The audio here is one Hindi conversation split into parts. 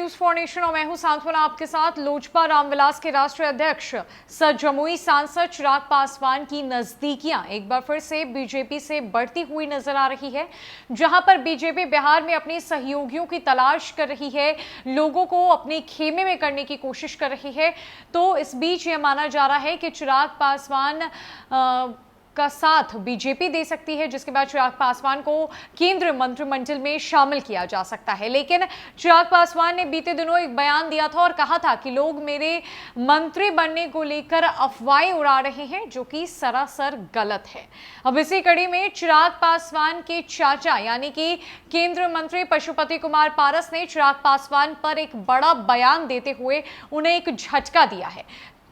न्यूज फॉर नेशन और मैं हूं सांत्वना आपके साथ। लोजपा रामविलास के राष्ट्रीय अध्यक्ष सर जमुई सांसद चिराग पासवान की नजदीकियां एक बार फिर से बीजेपी से बढ़ती हुई नजर आ रही है। जहां पर बीजेपी बिहार में अपने सहयोगियों की तलाश कर रही है, लोगों को अपने खेमे में करने की कोशिश कर रही है, तो इस बीच यह माना जा रहा है कि चिराग पासवान का साथ बीजेपी दे सकती है, जिसके बाद चिराग पासवान को केंद्रीय मंत्रिमंडल में शामिल किया जा सकता है। लेकिन चिराग पासवान ने बीते दिनों एक बयान दिया था और कहा था कि लोग मेरे मंत्री बनने को लेकर अफवाहें उड़ा रहे हैं, जो कि सरासर गलत है। अब इसी कड़ी में चिराग पासवान के चाचा यानी कि केंद्रीय मंत्री पशुपति कुमार पारस ने चिराग पासवान पर एक बड़ा बयान देते हुए उन्हें एक झटका दिया है।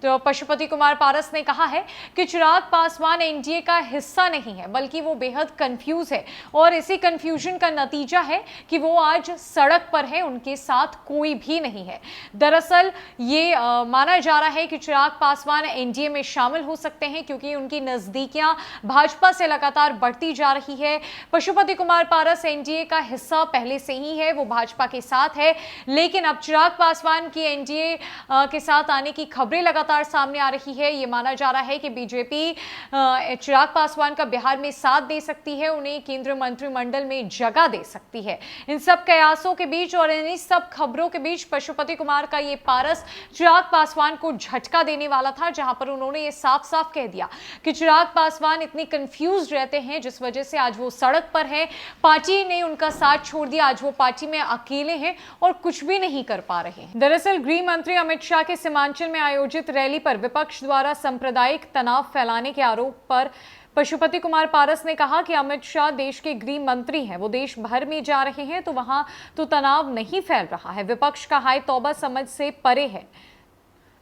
तो पशुपति कुमार पारस ने कहा है कि चिराग पासवान एनडीए का हिस्सा नहीं है, बल्कि वो बेहद कंफ्यूज है और इसी कंफ्यूजन का नतीजा है कि वो आज सड़क पर है, उनके साथ कोई भी नहीं है। दरअसल ये माना जा रहा है कि चिराग पासवान एनडीए में शामिल हो सकते हैं, क्योंकि उनकी नजदीकियां भाजपा से लगातार बढ़ती जा रही है। पशुपति कुमार पारस एनडीए का हिस्सा पहले से ही है, वो भाजपा के साथ है, लेकिन अब चिराग पासवान की एनडीए के साथ आने की खबरें लगातार सामने आ रही है। ये माना जा रहा है कि बीजेपी चिराग पासवान का बिहार में साथ दे सकती है, उन्हें केंद्रीय मंत्रिमंडल में जगह दे सकती है। इन सब कयासों के बीच और इन सब खबरों के बीच पशुपति कुमार का ये पारस चिराग पासवान को झटका देने वाला था, जहां पर उन्होंने ये साफ साफ कह दिया कि चिराग पासवान इतनी कंफ्यूज रहते हैं, जिस वजह से आज वो सड़क पर है। पार्टी ने उनका साथ छोड़ दिया, आज वो पार्टी में अकेले हैं और कुछ भी नहीं कर पा रहे हैं। दरअसल गृह मंत्री अमित शाह के सीमांचल में आयोजित रैली पर विपक्ष द्वारा सांप्रदायिक तनाव फैलाने के आरोप पर पशुपति कुमार पारस ने कहा कि अमित शाह देश के गृह मंत्री हैं, वो देश भर में जा रहे हैं तो वहां तो तनाव नहीं फैल रहा है। विपक्ष का हाय तौबा समझ से परे है।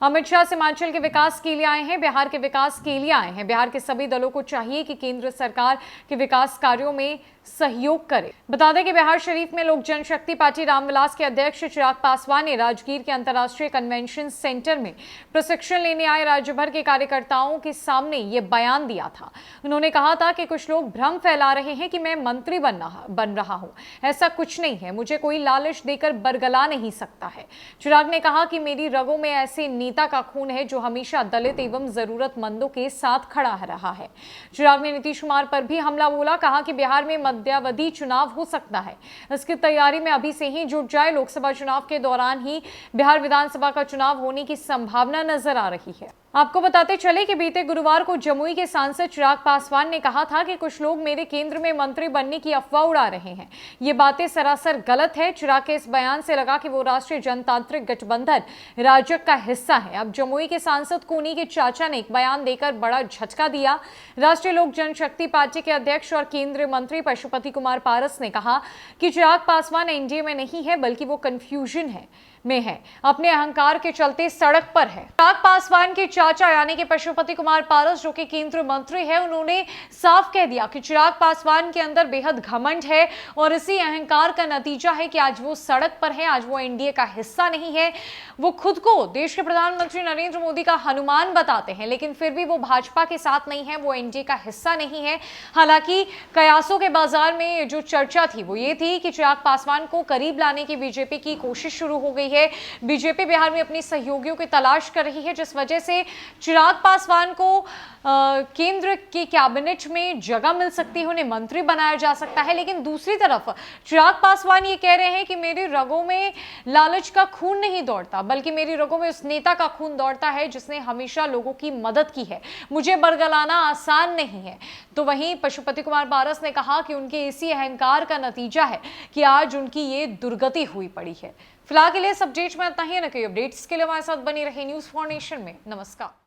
अमित शाह सीमांचल के विकास के लिए आए हैं, बिहार के विकास के लिए आए हैं। बिहार के सभी दलों को चाहिए कि केंद्र सरकार के विकास कार्यों में सहयोग करे। बता दें कि बिहार शरीफ में लोक जनशक्ति पार्टी रामविलास के अध्यक्ष चिराग पासवान ने राजगीर के अंतर्राष्ट्रीय कन्वेंशन सेंटर में प्रशिक्षण लेने आए राज्य भर के कार्यकर्ताओं के सामने ये बयान दिया था। उन्होंने कहा था कि कुछ लोग भ्रम फैला रहे हैं कि मैं मंत्री बन रहा हूं। ऐसा कुछ नहीं है, मुझे कोई लालच देकर बरगला नहीं सकता है। चिराग ने कहा कि मेरी रगों में ऐसे नेता का खून है जो हमेशा दलित एवं जरूरतमंदों के साथ खड़ा रहा है। चिराग ने नीतीश कुमार पर भी हमला बोला, कहा कि बिहार में मध्यावधि चुनाव हो सकता है, इसकी तैयारी में अभी से ही जुट जाए। लोकसभा चुनाव के दौरान ही बिहार विधानसभा का चुनाव होने की संभावना नजर आ रही है। आपको बताते चले कि बीते गुरुवार को जमुई के सांसद चिराग पासवान ने कहा था कि कुछ लोग मेरे केंद्र में मंत्री बनने की अफवाह उड़ा रहे हैं। ये बातें सरासर गलत है। चिराग के इस बयान से लगा कि वो राष्ट्रीय जनतांत्रिक गठबंधन राजग का हिस्सा है। अब जमुई के सांसद को उन्हीं के चाचा ने एक बयान देकर बड़ा झटका दिया। राष्ट्रीय लोक जनशक्ति पार्टी के अध्यक्ष और केंद्रीय मंत्री पशुपति कुमार पारस ने कहा कि चिराग पासवान एनडीए में नहीं है, बल्कि वो कंफ्यूजन में है, अपने अहंकार के चलते सड़क पर है। चिराग पासवान के चाचा यानी कि पशुपति कुमार पारस, जो कि केंद्रीय मंत्री है, उन्होंने साफ कह दिया कि चिराग पासवान के अंदर बेहद घमंड है और इसी अहंकार का नतीजा है कि आज वो सड़क पर है, आज वो एनडीए का हिस्सा नहीं है। वो खुद को देश के प्रधानमंत्री नरेंद्र मोदी का हनुमान बताते हैं, लेकिन फिर भी वो भाजपा के साथ नहीं है, वो एनडीए का हिस्सा नहीं है। हालांकि कयासों के बाजार में जो चर्चा थी वो ये थी कि चिराग पासवान को करीब लाने की बीजेपी की कोशिश शुरू हो गई है। बीजेपी बिहार में अपनी सहयोगियों की तलाश कर रही है, जिस वजह से चिराग पासवान को केंद्र के कैबिनेट में जगह मिल सकती है, उन्हें मंत्री बनाया जा सकता है। लेकिन दूसरी तरफ चिराग पासवान ये कह रहे हैं कि मेरी रगों में लालच का खून नहीं दौड़ता, बल्कि मेरी रगों में उस नेता का खून दौड़ता है जिसने हमेशा लोगों की मदद की है। मुझे बरगलाना आसान नहीं है। तो वहीं पशुपति कुमार पारस ने कहा कि उनके इसी अहंकार का नतीजा है कि आज उनकी ये दुर्गति हुई पड़ी है। फिलहाल के लिए इस अपडेट में इतना ही। न कोई अपडेट्स के लिए हमारे साथ बनी रहे न्यूज फॉर नेशन में। नमस्कार।